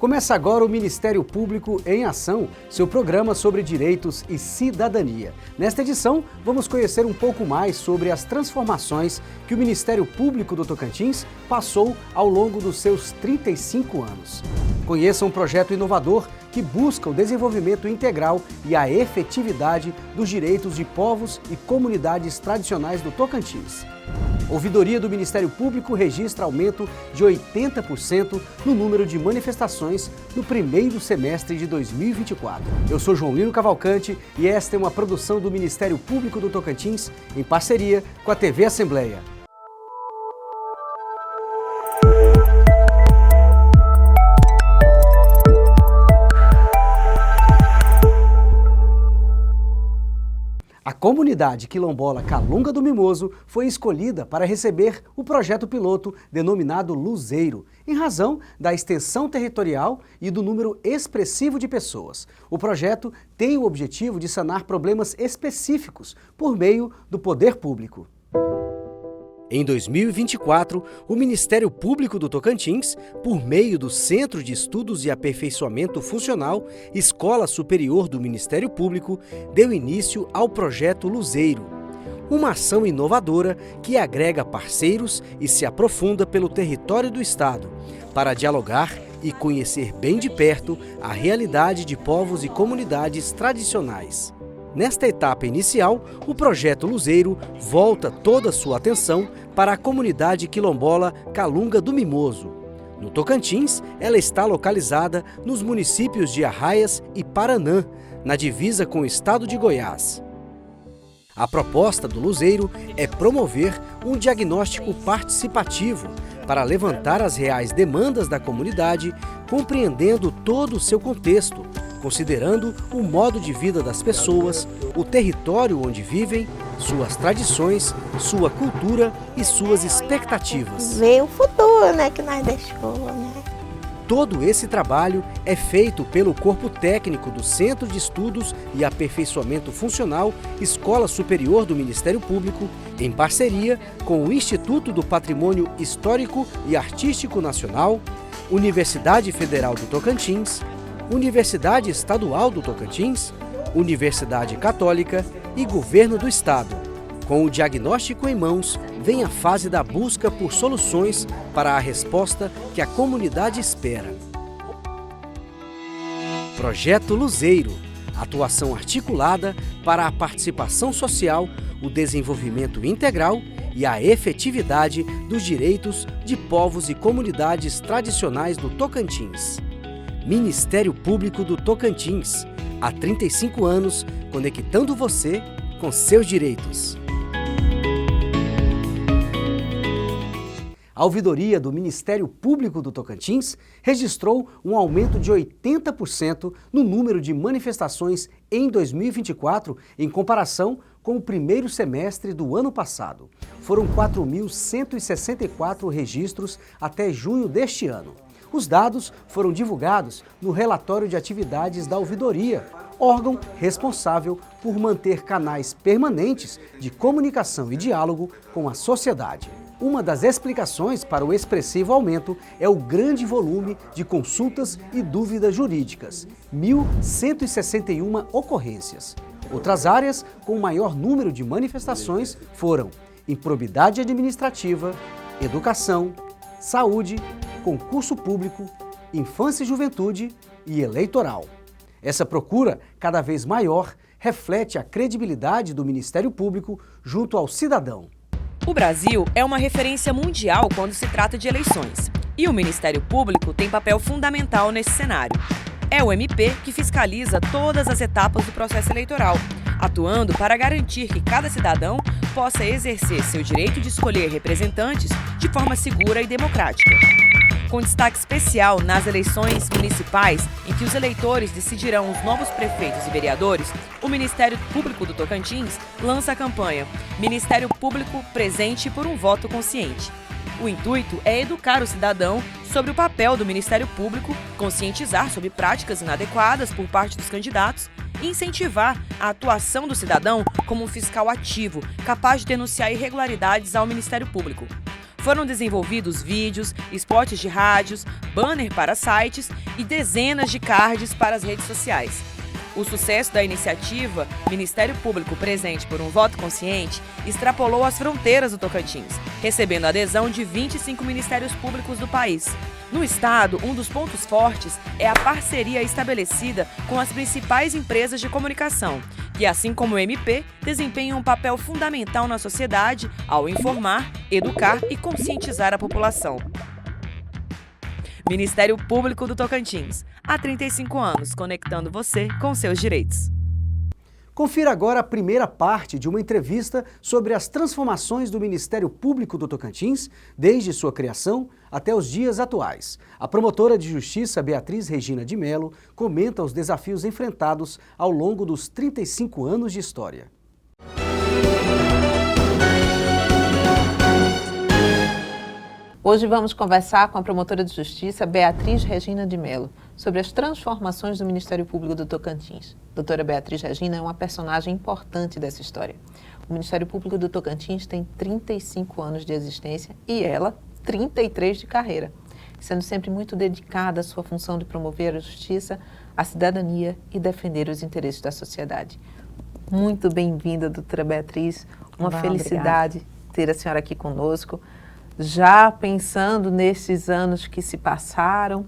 Começa agora o Ministério Público em Ação, seu programa sobre direitos e cidadania. Nesta edição, vamos conhecer um pouco mais sobre as transformações que o Ministério Público do Tocantins passou ao longo dos seus 35 anos. Conheça um projeto inovador que busca o desenvolvimento integral e a efetividade dos direitos de povos e comunidades tradicionais do Tocantins. Ouvidoria do Ministério Público registra aumento de 80% no número de manifestações no primeiro semestre de 2024. Eu sou João Lino Cavalcante e esta é uma produção do Ministério Público do Tocantins em parceria com a TV Assembleia. A comunidade quilombola Calunga do Mimoso foi escolhida para receber o projeto piloto denominado Luzeiro, em razão da extensão territorial e do número expressivo de pessoas. O projeto tem o objetivo de sanar problemas específicos por meio do poder público. Em 2024, o Ministério Público do Tocantins, por meio do Centro de Estudos e Aperfeiçoamento Funcional, Escola Superior do Ministério Público, deu início ao projeto Luzeiro, uma ação inovadora que agrega parceiros e se aprofunda pelo território do Estado, para dialogar e conhecer bem de perto a realidade de povos e comunidades tradicionais. Nesta etapa inicial, o projeto Luzeiro volta toda a sua atenção para a comunidade quilombola Calunga do Mimoso. No Tocantins, ela está localizada nos municípios de Arraias e Paranã, na divisa com o estado de Goiás. A proposta do Luzeiro é promover um diagnóstico participativo para levantar as reais demandas da comunidade, compreendendo todo o seu contexto, considerando o modo de vida das pessoas, o território onde vivem, suas tradições, sua cultura e suas expectativas. Ver o futuro, que nós deixamos, Todo esse trabalho é feito pelo corpo técnico do Centro de Estudos e Aperfeiçoamento Funcional, Escola Superior do Ministério Público, em parceria com o Instituto do Patrimônio Histórico e Artístico Nacional, Universidade Federal do Tocantins, Universidade Estadual do Tocantins, Universidade Católica e Governo do Estado. Com o diagnóstico em mãos, vem a fase da busca por soluções para a resposta que a comunidade espera. Projeto Luzeiro, atuação articulada para a participação social, o desenvolvimento integral e a efetividade dos direitos de povos e comunidades tradicionais do Tocantins. Ministério Público do Tocantins, há 35 anos, conectando você com seus direitos. A ouvidoria do Ministério Público do Tocantins registrou um aumento de 80% no número de manifestações em 2024 em comparação com o primeiro semestre do ano passado. Foram 4.164 registros até junho deste ano. Os dados foram divulgados no relatório de atividades da ouvidoria, órgão responsável por manter canais permanentes de comunicação e diálogo com a sociedade. Uma das explicações para o expressivo aumento é o grande volume de consultas e dúvidas jurídicas, 1.161 ocorrências. Outras áreas com maior número de manifestações foram improbidade administrativa, educação, saúde, concurso público, infância e juventude e eleitoral. Essa procura, cada vez maior, reflete a credibilidade do Ministério Público junto ao cidadão. O Brasil é uma referência mundial quando se trata de eleições, e o Ministério Público tem papel fundamental nesse cenário. É o MP que fiscaliza todas as etapas do processo eleitoral, atuando para garantir que cada cidadão possa exercer seu direito de escolher representantes de forma segura e democrática. Com destaque especial nas eleições municipais, em que os eleitores decidirão os novos prefeitos e vereadores, o Ministério Público do Tocantins lança a campanha Ministério Público Presente por um Voto Consciente. O intuito é educar o cidadão sobre o papel do Ministério Público, conscientizar sobre práticas inadequadas por parte dos candidatos e incentivar a atuação do cidadão como um fiscal ativo, capaz de denunciar irregularidades ao Ministério Público. Foram desenvolvidos vídeos, spots de rádios, banner para sites e dezenas de cards para as redes sociais. O sucesso da iniciativa Ministério Público Presente por um Voto Consciente extrapolou as fronteiras do Tocantins, recebendo a adesão de 25 ministérios públicos do país. No estado, um dos pontos fortes é a parceria estabelecida com as principais empresas de comunicação, que, assim como o MP, desempenham um papel fundamental na sociedade ao informar, educar e conscientizar a população. Ministério Público do Tocantins, há 35 anos, conectando você com seus direitos. Confira agora a primeira parte de uma entrevista sobre as transformações do Ministério Público do Tocantins, desde sua criação até os dias atuais. A promotora de Justiça Beatriz Regina de Mello comenta os desafios enfrentados ao longo dos 35 anos de história. Hoje vamos conversar com a promotora de Justiça, Beatriz Regina de Mello, sobre as transformações do Ministério Público do Tocantins. Doutora Beatriz Regina é uma personagem importante dessa história. O Ministério Público do Tocantins tem 35 anos de existência e ela, 33 de carreira, sendo sempre muito dedicada à sua função de promover a justiça, a cidadania e defender os interesses da sociedade. Muito bem-vinda, doutora Beatriz. Uma felicidade ter a senhora aqui conosco. Já pensando nesses anos que se passaram,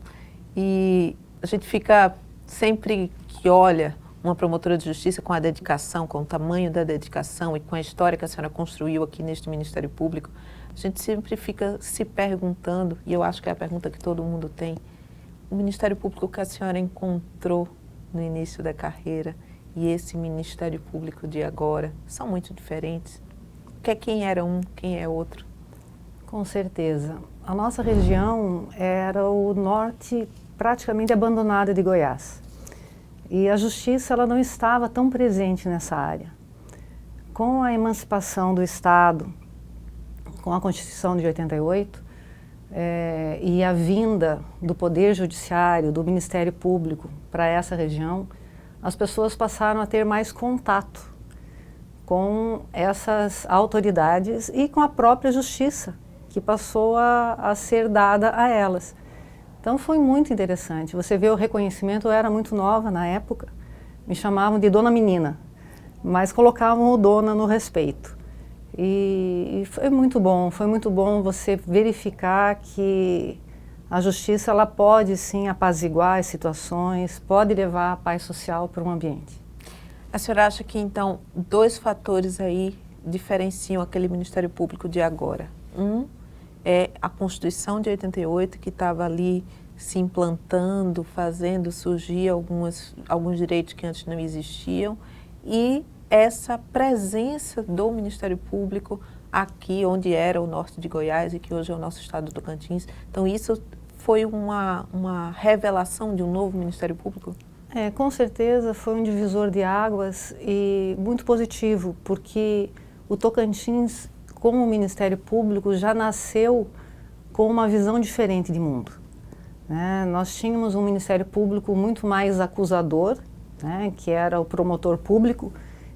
e a gente fica sempre que olha uma promotora de justiça com a dedicação, com o tamanho da dedicação e com a história que a senhora construiu aqui neste Ministério Público, a gente sempre fica se perguntando, e eu acho que é a pergunta que todo mundo tem, o Ministério Público que a senhora encontrou no início da carreira e esse Ministério Público de agora são muito diferentes? Quem era um, quem é outro? Com certeza. A nossa região era o norte praticamente abandonado de Goiás. E a justiça ela não estava tão presente nessa área. Com a emancipação do Estado, com a Constituição de 88, e a vinda do Poder Judiciário, do Ministério Público para essa região, as pessoas passaram a ter mais contato com essas autoridades e com a própria justiça, que passou a ser dada a elas. Então foi muito interessante. Você vê o reconhecimento, eu era muito nova na época, me chamavam de Dona Menina, mas colocavam o Dona no respeito. E foi muito bom você verificar que a justiça ela pode sim apaziguar as situações, pode levar a paz social para um ambiente. A senhora acha que então 2 fatores aí diferenciam aquele Ministério Público de agora? Um é a Constituição de 88, que estava ali se implantando, fazendo surgir alguns direitos que antes não existiam, e essa presença do Ministério Público aqui, onde era o norte de Goiás e que hoje é o nosso estado do Tocantins. Então, isso foi uma revelação de um novo Ministério Público? Com certeza foi um divisor de águas e muito positivo, porque o Tocantins, como o Ministério Público, já nasceu com uma visão diferente de mundo. Nós tínhamos um Ministério Público muito mais acusador, que era o promotor público,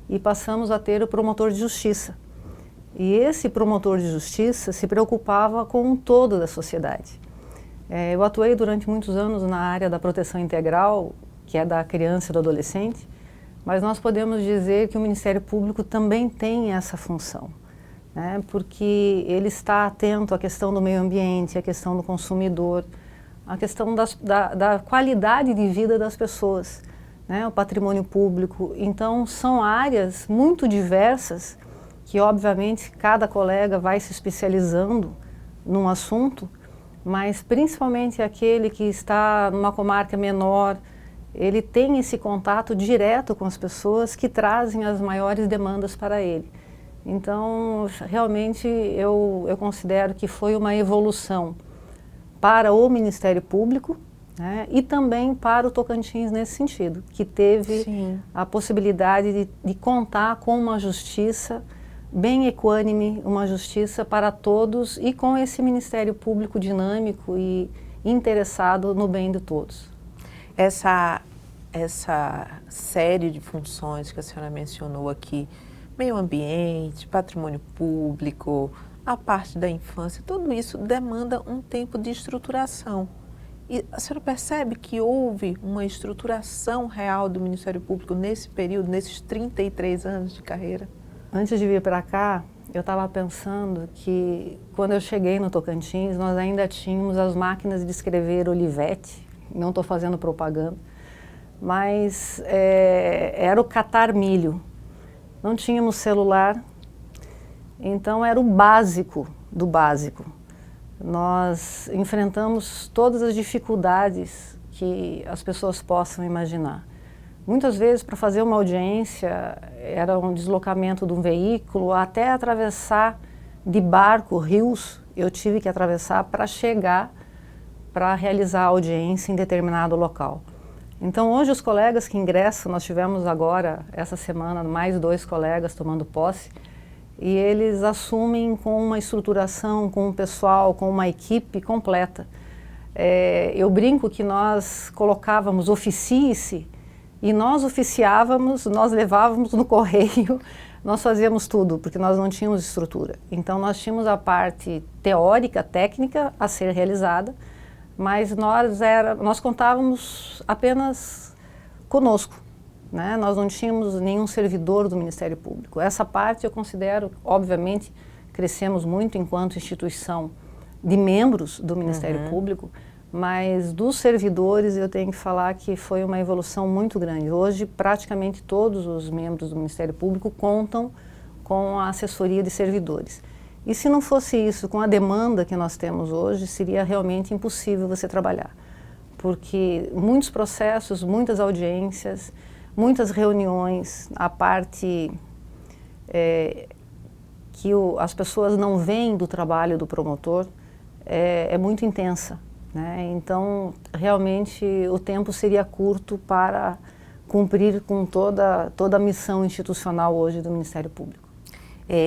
e passamos a ter o promotor de justiça. E esse promotor de justiça se preocupava com o todo da sociedade. Eu atuei durante muitos anos na área da proteção integral, que é da criança e do adolescente, mas nós podemos dizer que o Ministério Público também tem essa função. Porque ele está atento à questão do meio ambiente, à questão do consumidor, à questão da qualidade de vida das pessoas, o patrimônio público. Então, são áreas muito diversas que, obviamente, cada colega vai se especializando num assunto, mas principalmente aquele que está numa comarca menor, ele tem esse contato direto com as pessoas que trazem as maiores demandas para ele. Então, realmente, eu considero que foi uma evolução para o Ministério Público, e também para o Tocantins nesse sentido, que teve a possibilidade de contar com uma justiça bem equânime, uma justiça para todos e com esse Ministério Público dinâmico e interessado no bem de todos. Essa série de funções que a senhora mencionou aqui, meio ambiente, patrimônio público, a parte da infância, tudo isso demanda um tempo de estruturação. E a senhora percebe que houve uma estruturação real do Ministério Público nesse período, nesses 33 anos de carreira? Antes de vir para cá, eu estava pensando que quando eu cheguei no Tocantins, nós ainda tínhamos as máquinas de escrever Olivetti, não estou fazendo propaganda, mas era o catar milho. Não tínhamos celular, então era o básico do básico. Nós enfrentamos todas as dificuldades que as pessoas possam imaginar. Muitas vezes, para fazer uma audiência, era um deslocamento de um veículo, até atravessar de barco rios, eu tive que atravessar para chegar para realizar a audiência em determinado local. Então, hoje, os colegas que ingressam, nós tivemos agora, essa semana, mais 2 colegas tomando posse, e eles assumem com uma estruturação, com um pessoal, com uma equipe completa. Eu brinco que nós colocávamos oficie-se, e nós oficiávamos, nós levávamos no correio, nós fazíamos tudo, porque nós não tínhamos estrutura. Então, nós tínhamos a parte teórica, técnica a ser realizada, mas nós contávamos apenas conosco, né? Nós não tínhamos nenhum servidor do Ministério Público. Essa parte eu considero, obviamente, crescemos muito enquanto instituição de membros do Ministério Público, mas dos servidores eu tenho que falar que foi uma evolução muito grande. Hoje, praticamente todos os membros do Ministério Público contam com a assessoria de servidores. E se não fosse isso, com a demanda que nós temos hoje, seria realmente impossível você trabalhar. Porque muitos processos, muitas audiências, muitas reuniões, a parte que as pessoas não veem do trabalho do promotor é muito intensa, né? Então, realmente, o tempo seria curto para cumprir com toda a missão institucional hoje do Ministério Público.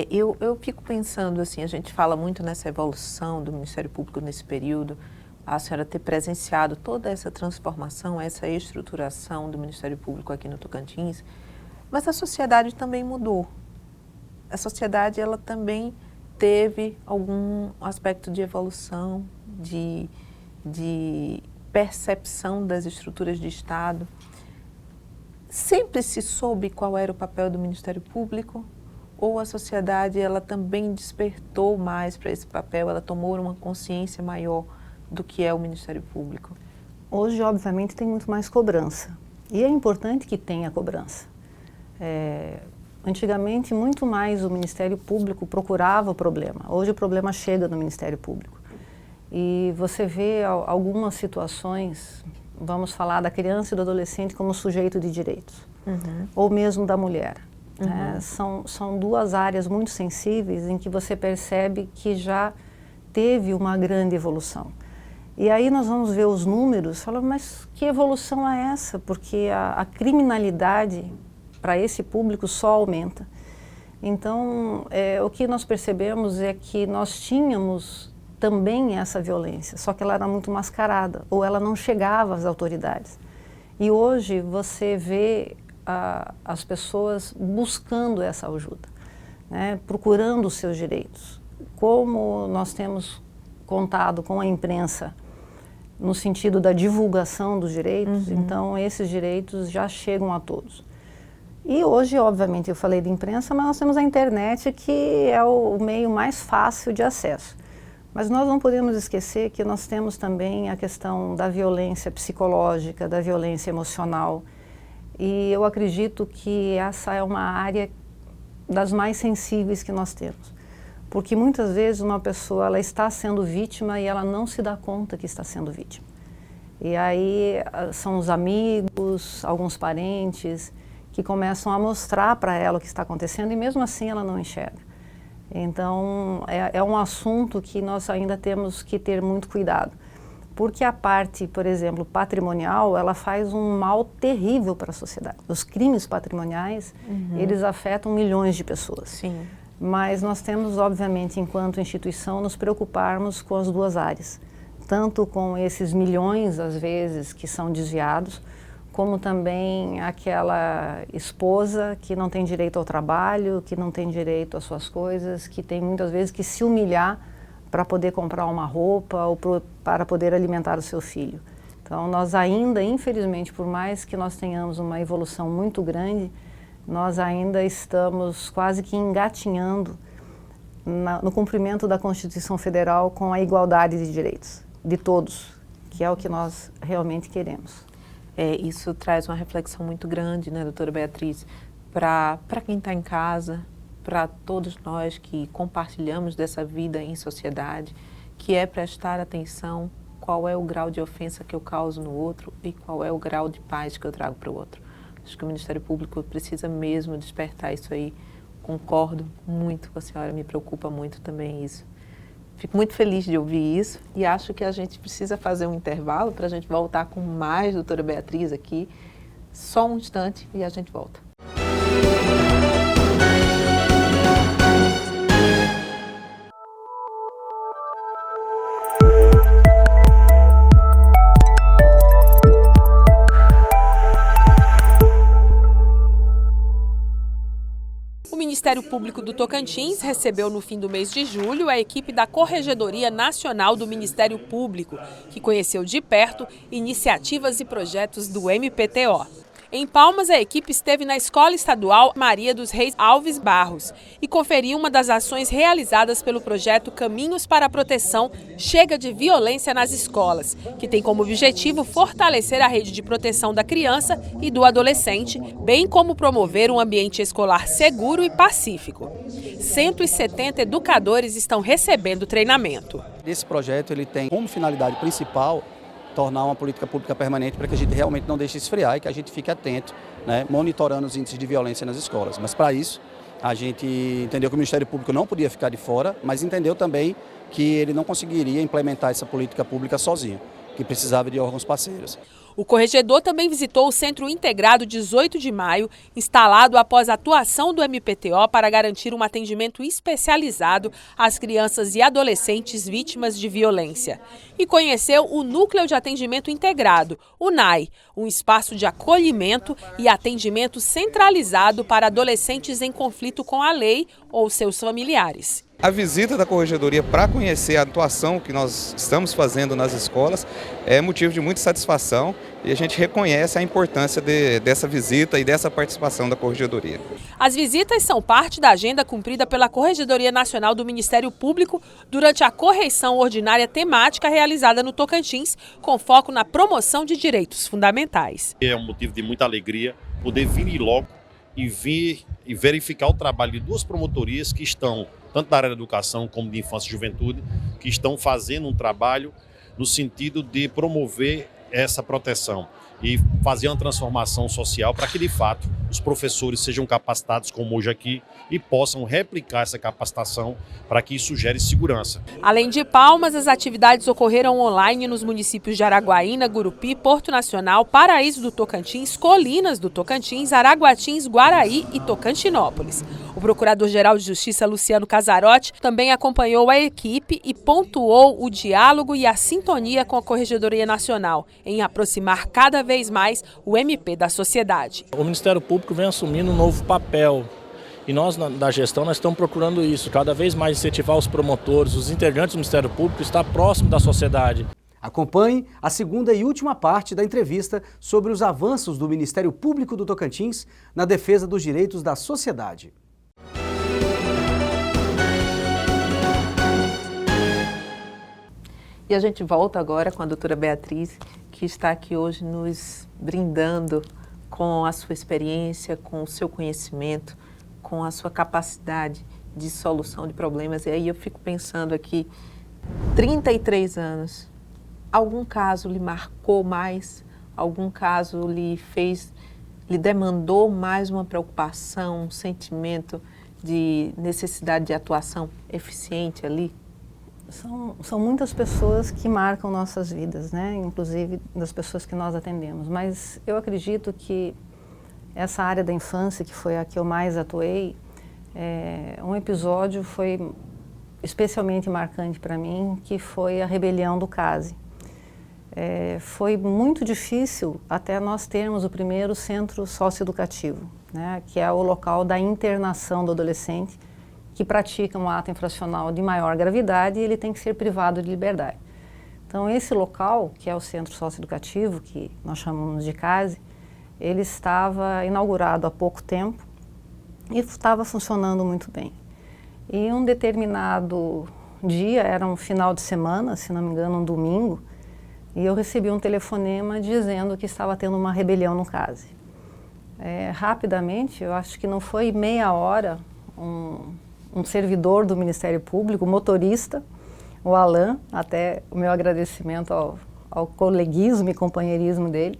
Eu fico pensando assim, a gente fala muito nessa evolução do Ministério Público nesse período, a senhora ter presenciado toda essa transformação, essa estruturação do Ministério Público aqui no Tocantins, mas a sociedade também mudou. A sociedade, ela também teve algum aspecto de evolução, de percepção das estruturas de Estado. Sempre se soube qual era o papel do Ministério Público? Ou a sociedade, ela também despertou mais para esse papel, ela tomou uma consciência maior do que é o Ministério Público? Hoje, obviamente, tem muito mais cobrança. E é importante que tenha cobrança. Antigamente, muito mais o Ministério Público procurava o problema. Hoje o problema chega no Ministério Público. E você vê algumas situações, vamos falar da criança e do adolescente como sujeito de direitos, ou mesmo da mulher. São 2 áreas muito sensíveis em que você percebe que já teve uma grande evolução. E aí nós vamos ver os números e falamos, mas que evolução é essa? Porque a criminalidade para esse público só aumenta. Então, o que nós percebemos é que nós tínhamos também essa violência, só que ela era muito mascarada, ou ela não chegava às autoridades. E hoje você vê as pessoas buscando essa ajuda, né, procurando os seus direitos. Como nós temos contado com a imprensa no sentido da divulgação dos direitos, então esses direitos já chegam a todos. E hoje, obviamente, eu falei de imprensa, mas nós temos a internet, que é o meio mais fácil de acesso. Mas nós não podemos esquecer que nós temos também a questão da violência psicológica, da violência emocional. E eu acredito que essa é uma área das mais sensíveis que nós temos. Porque muitas vezes uma pessoa ela está sendo vítima e ela não se dá conta que está sendo vítima. E aí são os amigos, alguns parentes, que começam a mostrar para ela o que está acontecendo e mesmo assim ela não enxerga. Então, é um assunto que nós ainda temos que ter muito cuidado. Porque a parte, por exemplo, patrimonial, ela faz um mal terrível para a sociedade. Os crimes patrimoniais, eles afetam milhões de pessoas. Sim. Mas nós temos, obviamente, enquanto instituição, nos preocuparmos com as 2 áreas. Tanto com esses milhões, às vezes, que são desviados, como também aquela esposa que não tem direito ao trabalho, que não tem direito às suas coisas, que tem muitas vezes que se humilhar para poder comprar uma roupa ou para poder alimentar o seu filho. Então, nós ainda, infelizmente, por mais que nós tenhamos uma evolução muito grande, nós ainda estamos quase que engatinhando no cumprimento da Constituição Federal com a igualdade de direitos de todos, que é o que nós realmente queremos. Isso traz uma reflexão muito grande, né, doutora Beatriz, para quem está em casa, para todos nós que compartilhamos dessa vida em sociedade, que é prestar atenção qual é o grau de ofensa que eu causo no outro e qual é o grau de paz que eu trago para o outro. Acho que o Ministério Público precisa mesmo despertar isso aí. Concordo muito com a senhora, me preocupa muito também isso. Fico muito feliz de ouvir isso e acho que a gente precisa fazer um intervalo para a gente voltar com mais doutora Beatriz aqui. Só um instante e a gente volta. O Ministério Público do Tocantins recebeu no fim do mês de julho a equipe da Corregedoria Nacional do Ministério Público, que conheceu de perto iniciativas e projetos do MPTO. Em Palmas, a equipe esteve na Escola Estadual Maria dos Reis Alves Barros e conferiu uma das ações realizadas pelo projeto Caminhos para a Proteção Chega de Violência nas Escolas, que tem como objetivo fortalecer a rede de proteção da criança e do adolescente, bem como promover um ambiente escolar seguro e pacífico. 170 educadores estão recebendo treinamento. Esse projeto ele tem como finalidade principal tornar uma política pública permanente para que a gente realmente não deixe esfriar e que a gente fique atento, né, monitorando os índices de violência nas escolas. Mas para isso, a gente entendeu que o Ministério Público não podia ficar de fora, mas entendeu também que ele não conseguiria implementar essa política pública sozinho, que precisava de órgãos parceiros. O corregedor também visitou o Centro Integrado 18 de Maio, instalado após a atuação do MPTO para garantir um atendimento especializado às crianças e adolescentes vítimas de violência. E conheceu o Núcleo de Atendimento Integrado, o NAI, um espaço de acolhimento e atendimento centralizado para adolescentes em conflito com a lei ou seus familiares. A visita da Corregedoria para conhecer a atuação que nós estamos fazendo nas escolas é motivo de muita satisfação e a gente reconhece a importância dessa visita e dessa participação da Corregedoria. As visitas são parte da agenda cumprida pela Corregedoria Nacional do Ministério Público durante a correição ordinária temática realizada no Tocantins, com foco na promoção de direitos fundamentais. É um motivo de muita alegria poder vir logo e vir e verificar o trabalho de duas promotorias que estão, tanto da área da educação como de infância e juventude, que estão fazendo um trabalho no sentido de promover essa proteção e fazer uma transformação social para que, de fato, os professores sejam capacitados, como hoje aqui, e possam replicar essa capacitação para que isso gere segurança. Além de Palmas, as atividades ocorreram online nos municípios de Araguaína, Gurupi, Porto Nacional, Paraíso do Tocantins, Colinas do Tocantins, Araguatins, Guaraí e Tocantinópolis. O Procurador-Geral de Justiça, Luciano Casarotti, também acompanhou a equipe e pontuou o diálogo e a sintonia com a Corregedoria Nacional em aproximar cada vez mais o MP da sociedade. O Ministério Público vem assumindo um novo papel e nós, da gestão, nós estamos procurando isso, cada vez mais incentivar os promotores, os integrantes do Ministério Público, estar próximo da sociedade. Acompanhe a segunda e última parte da entrevista sobre os avanços do Ministério Público do Tocantins na defesa dos direitos da sociedade. E a gente volta agora com a doutora Beatriz, que está aqui hoje nos brindando com a sua experiência, com o seu conhecimento, com a sua capacidade de solução de problemas. E aí eu fico pensando aqui, 33 anos, algum caso lhe marcou mais? Algum caso lhe demandou mais uma preocupação, um sentimento de necessidade de atuação eficiente ali? São muitas pessoas que marcam nossas vidas, né? Inclusive das pessoas que nós atendemos. Mas eu acredito que essa área da infância, que foi a que eu mais atuei, um episódio foi especialmente marcante para mim, que foi a rebelião do CASE. Foi muito difícil até nós termos o primeiro centro socioeducativo, né, que é o local da internação do adolescente que pratica um ato infracional de maior gravidade e ele tem que ser privado de liberdade. Então, esse local, que é o centro socioeducativo, que nós chamamos de CASE, ele estava inaugurado há pouco tempo e estava funcionando muito bem. E um determinado dia, era um final de semana, se não me engano, um domingo, e eu recebi um telefonema dizendo que estava tendo uma rebelião no CASE. Rapidamente, eu acho que não foi meia hora, um servidor do Ministério Público, motorista, o Alain, até o meu agradecimento ao coleguismo e companheirismo dele,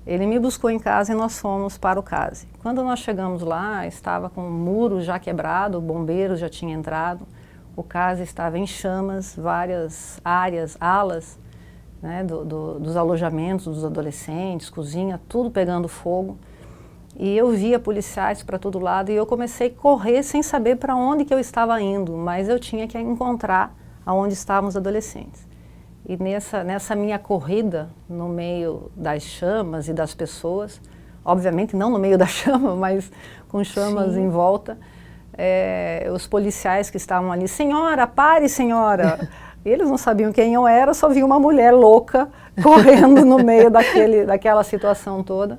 ele me buscou em casa e nós fomos para o CASE. Quando nós chegamos lá, estava com o muro já quebrado, o bombeiro já tinha entrado, o CASE estava em chamas, várias áreas, alas, né, dos alojamentos dos adolescentes, cozinha, tudo pegando fogo. E eu via policiais para todo lado e eu comecei a correr sem saber para onde que eu estava indo, mas eu tinha que encontrar aonde estavam os adolescentes. E nessa minha corrida, no meio das chamas e das pessoas, obviamente não no meio da chama, mas com chamas Sim. em volta, os policiais que estavam ali, senhora, pare, senhora! E eles não sabiam quem eu era, só vi uma mulher louca correndo no meio daquela situação toda,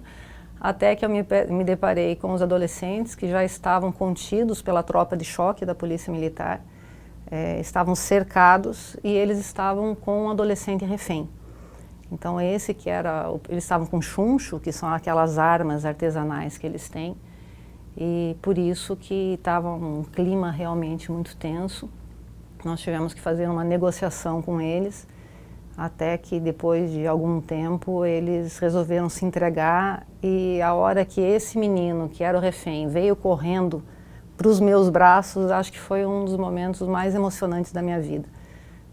até que eu me deparei com os adolescentes que já estavam contidos pela tropa de choque da Polícia Militar, estavam cercados e eles estavam com um adolescente refém. Então eles estavam com chuncho, que são aquelas armas artesanais que eles têm, e por isso que estava um clima realmente muito tenso. Nós tivemos que fazer uma negociação com eles, até que depois de algum tempo eles resolveram se entregar, e a hora que esse menino, que era o refém, veio correndo para os meus braços, acho que foi um dos momentos mais emocionantes da minha vida,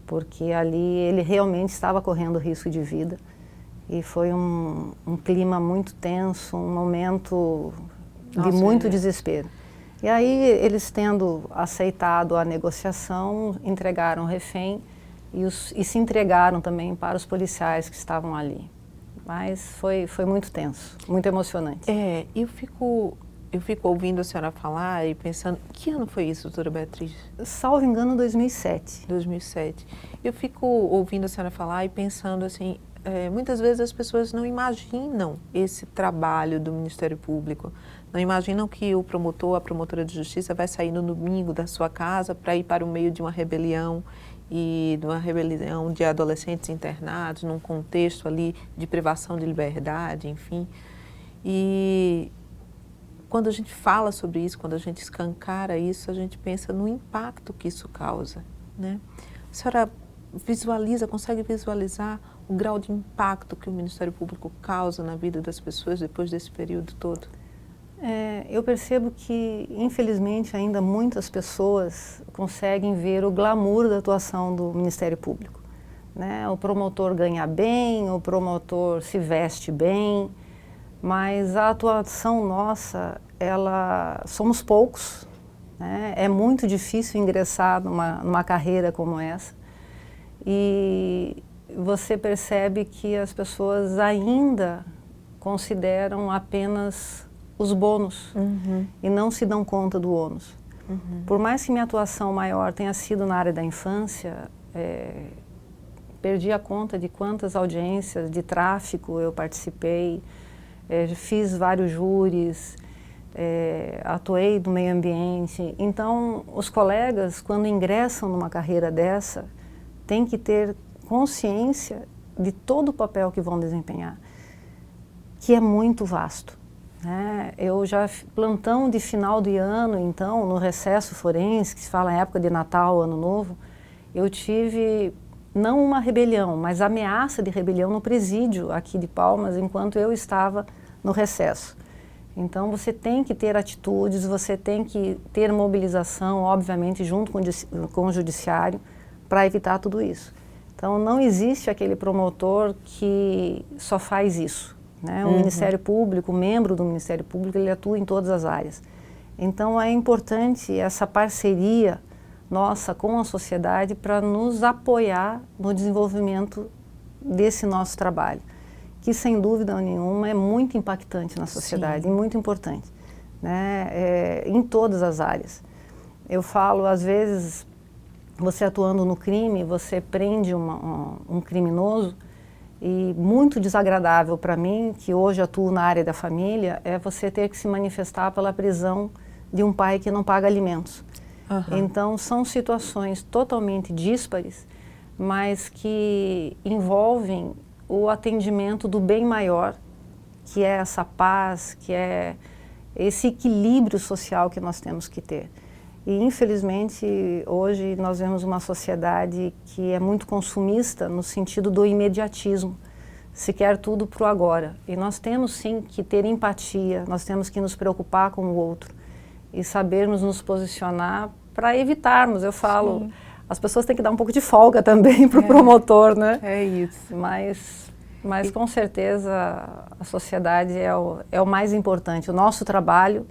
porque ali ele realmente estava correndo risco de vida e foi um clima muito tenso, um momento de muito desespero. E aí eles, tendo aceitado a negociação, entregaram o refém e se entregaram também para os policiais que estavam ali. Mas foi muito tenso, muito emocionante. Eu fico ouvindo a senhora falar e pensando, que ano foi isso, doutora Beatriz? Salvo engano, 2007. 2007. Eu fico ouvindo a senhora falar e pensando assim, muitas vezes as pessoas não imaginam esse trabalho do Ministério Público, não imaginam que o promotor, a promotora de justiça vai sair no domingo da sua casa para ir para o meio de uma rebelião, e de uma rebelião de adolescentes internados, num contexto ali de privação de liberdade, enfim. E quando a gente fala sobre isso, quando a gente escancara isso, a gente pensa no impacto que isso causa, né? A senhora consegue visualizar o grau de impacto que o Ministério Público causa na vida das pessoas depois desse período todo? Eu percebo que, infelizmente, ainda muitas pessoas conseguem ver o glamour da atuação do Ministério Público, né? O promotor ganha bem, o promotor se veste bem, mas a atuação nossa, somos poucos, né? É muito difícil ingressar numa carreira como essa e você percebe que as pessoas ainda consideram apenas os bônus e não se dão conta do ônus. Por mais que minha atuação maior tenha sido na área da infância, perdi a conta de quantas audiências de tráfico eu participei, fiz vários júris, atuei no meio ambiente. Então, os colegas, quando ingressam numa carreira dessa, têm que ter consciência de todo o papel que vão desempenhar, que é muito vasto. Eu já, plantão de final de ano, então, no recesso forense, que se fala em época de Natal, Ano Novo, eu tive, não uma rebelião, mas ameaça de rebelião no presídio aqui de Palmas, enquanto eu estava no recesso. Então, você tem que ter atitudes, você tem que ter mobilização, obviamente, junto com o judiciário, para evitar tudo isso. Então, não existe aquele promotor que só faz isso. O Ministério Público, o membro do Ministério Público, ele atua em todas as áreas. Então, é importante essa parceria nossa com a sociedade para nos apoiar no desenvolvimento desse nosso trabalho, que sem dúvida nenhuma é muito impactante na sociedade, e muito importante, né? Em todas as áreas. Eu falo, às vezes, você atuando no crime, você prende um criminoso, e muito desagradável para mim, que hoje atuo na área da família, é você ter que se manifestar pela prisão de um pai que não paga alimentos. Então, são situações totalmente díspares, mas que envolvem o atendimento do bem maior, que é essa paz, que é esse equilíbrio social que nós temos que ter. E, infelizmente, hoje nós vemos uma sociedade que é muito consumista no sentido do imediatismo. Se quer tudo para o agora. E nós temos, sim, que ter empatia, nós temos que nos preocupar com o outro e sabermos nos posicionar para evitarmos, eu falo, sim, as pessoas têm que dar um pouco de folga também para o promotor, né? É isso. Mas com certeza a sociedade é o mais importante. O nosso trabalho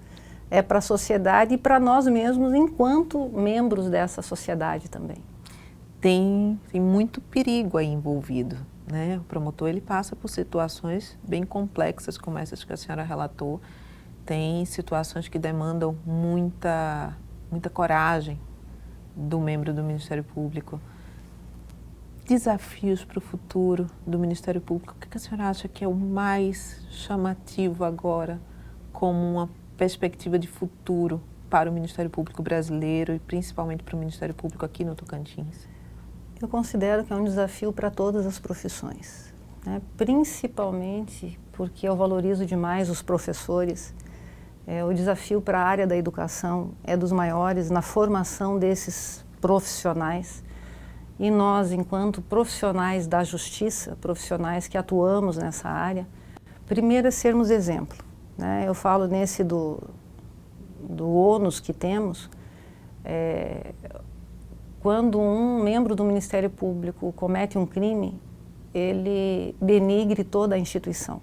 é para a sociedade e para nós mesmos enquanto membros dessa sociedade também. Tem muito perigo aí envolvido, né? O promotor ele passa por situações bem complexas como essas que a senhora relatou. Tem situações que demandam muita coragem do membro do Ministério Público. Desafios para o futuro do Ministério Público. O que a senhora acha que é o mais chamativo agora como uma perspectiva de futuro para o Ministério Público brasileiro e principalmente para o Ministério Público aqui no Tocantins? Eu considero que é um desafio para todas as profissões, né? Principalmente porque eu valorizo demais os professores. O desafio para a área da educação é dos maiores na formação desses profissionais. E nós, enquanto profissionais da justiça, profissionais que atuamos nessa área, primeiro é sermos exemplo, né? Eu falo nesse do ônus que temos, quando um membro do Ministério Público comete um crime, ele denigre toda a instituição,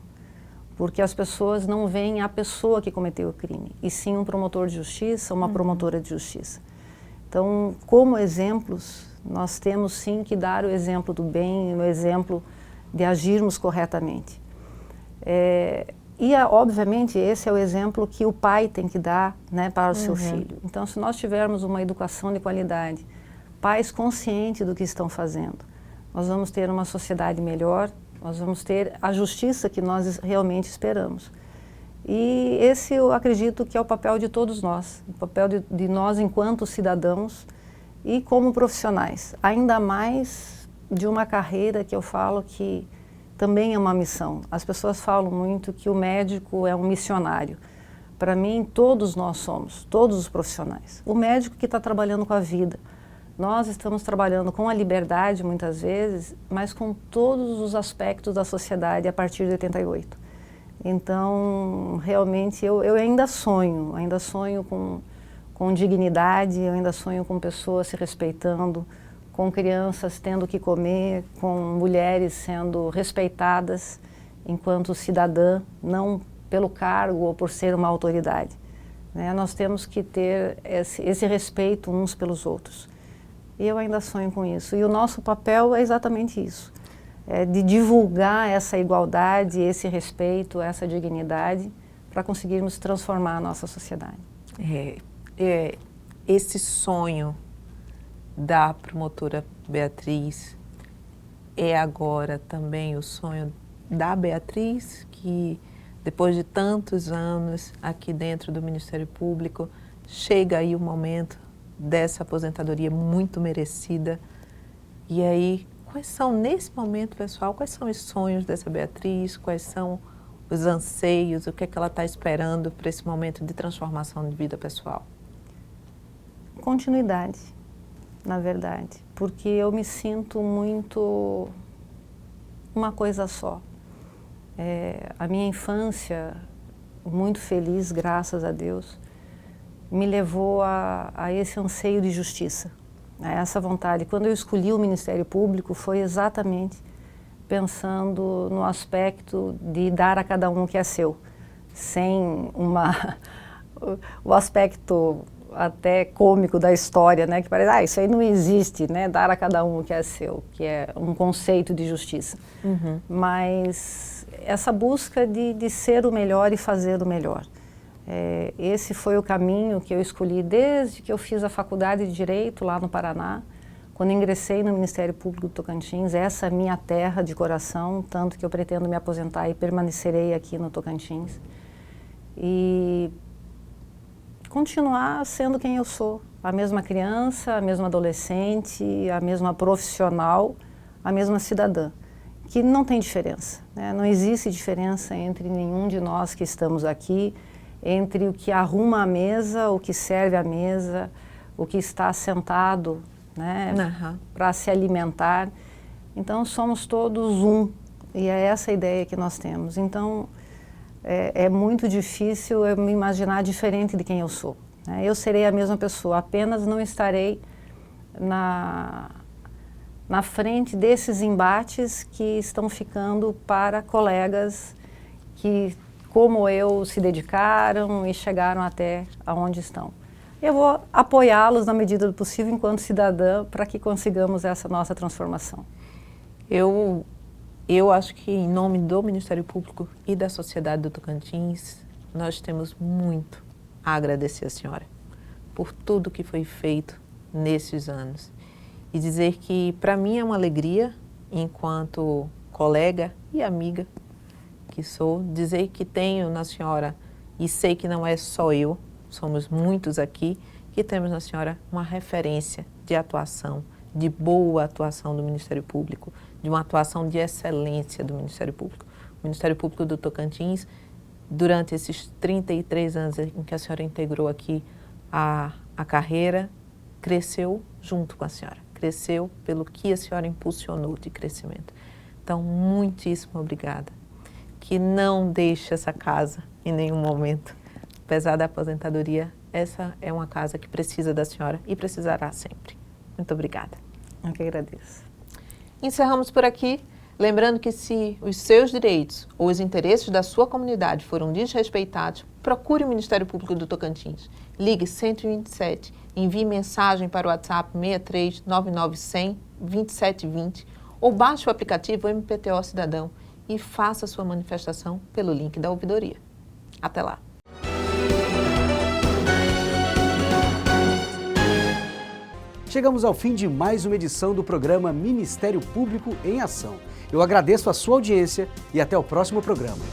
porque as pessoas não veem a pessoa que cometeu o crime, e sim um promotor de justiça, uma promotora de justiça. Então, como exemplos, nós temos sim que dar o exemplo do bem, o exemplo de agirmos corretamente. Obviamente, esse é o exemplo que o pai tem que dar, né, para o seu filho. Então, se nós tivermos uma educação de qualidade, pais conscientes do que estão fazendo, nós vamos ter uma sociedade melhor, nós vamos ter a justiça que nós realmente esperamos. E esse eu acredito que é o papel de todos nós, o papel de nós enquanto cidadãos e como profissionais, ainda mais de uma carreira que eu falo que também é uma missão. As pessoas falam muito que o médico é um missionário. Para mim, todos nós somos, todos os profissionais. O médico que está trabalhando com a vida. Nós estamos trabalhando com a liberdade, muitas vezes, mas com todos os aspectos da sociedade a partir de 88. Então, realmente, eu ainda sonho com dignidade, eu ainda sonho com pessoas se respeitando, com crianças tendo que comer, com mulheres sendo respeitadas enquanto cidadã, não pelo cargo ou por ser uma autoridade, né? Nós temos que ter esse respeito uns pelos outros. E eu ainda sonho com isso. E o nosso papel é exatamente isso, de divulgar essa igualdade, esse respeito, essa dignidade, para conseguirmos transformar a nossa sociedade. Esse sonho da promotora Beatriz é agora também o sonho da Beatriz, que depois de tantos anos aqui dentro do Ministério Público, chega aí o momento dessa aposentadoria muito merecida. E aí, quais são, nesse momento, pessoal, quais são os sonhos dessa Beatriz, quais são os anseios, o que é que ela está esperando para esse momento de transformação de vida pessoal? Continuidade, na verdade, porque eu me sinto muito uma coisa só. A minha infância, muito feliz, graças a Deus, me levou a esse anseio de justiça, a essa vontade. Quando eu escolhi o Ministério Público, foi exatamente pensando no aspecto de dar a cada um o que é seu, sem o aspecto até cômico da história, né? Que parece, isso aí não existe, né? Dar a cada um o que é seu, que é um conceito de justiça. Mas essa busca de ser o melhor e fazer o melhor. Esse foi o caminho que eu escolhi desde que eu fiz a faculdade de Direito lá no Paraná. Quando ingressei no Ministério Público do Tocantins, essa é a minha terra de coração, tanto que eu pretendo me aposentar e permanecerei aqui no Tocantins. E continuar sendo quem eu sou, a mesma criança, a mesma adolescente, a mesma profissional, a mesma cidadã, que não tem diferença, né? Não existe diferença entre nenhum de nós que estamos aqui, entre o que arruma a mesa, o que serve a mesa, o que está sentado, né, para se alimentar. Então somos todos um, e é essa a ideia que nós temos. Então é muito difícil eu me imaginar diferente de quem eu sou, né? Eu serei a mesma pessoa, apenas não estarei na frente desses embates que estão ficando para colegas que, como eu, se dedicaram e chegaram até onde estão. Eu vou apoiá-los na medida do possível enquanto cidadã para que consigamos essa nossa transformação. Eu acho que, em nome do Ministério Público e da sociedade do Tocantins, nós temos muito a agradecer à senhora por tudo que foi feito nesses anos. E dizer que, para mim, é uma alegria, enquanto colega e amiga que sou, dizer que tenho na senhora, e sei que não é só eu, somos muitos aqui, que temos na senhora uma referência de atuação, de boa atuação do Ministério Público, de uma atuação de excelência do Ministério Público. O Ministério Público do Tocantins, durante esses 33 anos em que a senhora integrou aqui a carreira, cresceu junto com a senhora, cresceu pelo que a senhora impulsionou de crescimento. Então, muitíssimo obrigada. Que não deixe essa casa em nenhum momento. Apesar da aposentadoria, essa é uma casa que precisa da senhora e precisará sempre. Muito obrigada. Eu que agradeço. Encerramos por aqui, lembrando que se os seus direitos ou os interesses da sua comunidade foram desrespeitados, procure o Ministério Público do Tocantins. Ligue 127, envie mensagem para o WhatsApp 63 99 2720 ou baixe o aplicativo MPTO Cidadão e faça sua manifestação pelo link da ouvidoria. Até lá! Chegamos ao fim de mais uma edição do programa Ministério Público em Ação. Eu agradeço a sua audiência e até o próximo programa.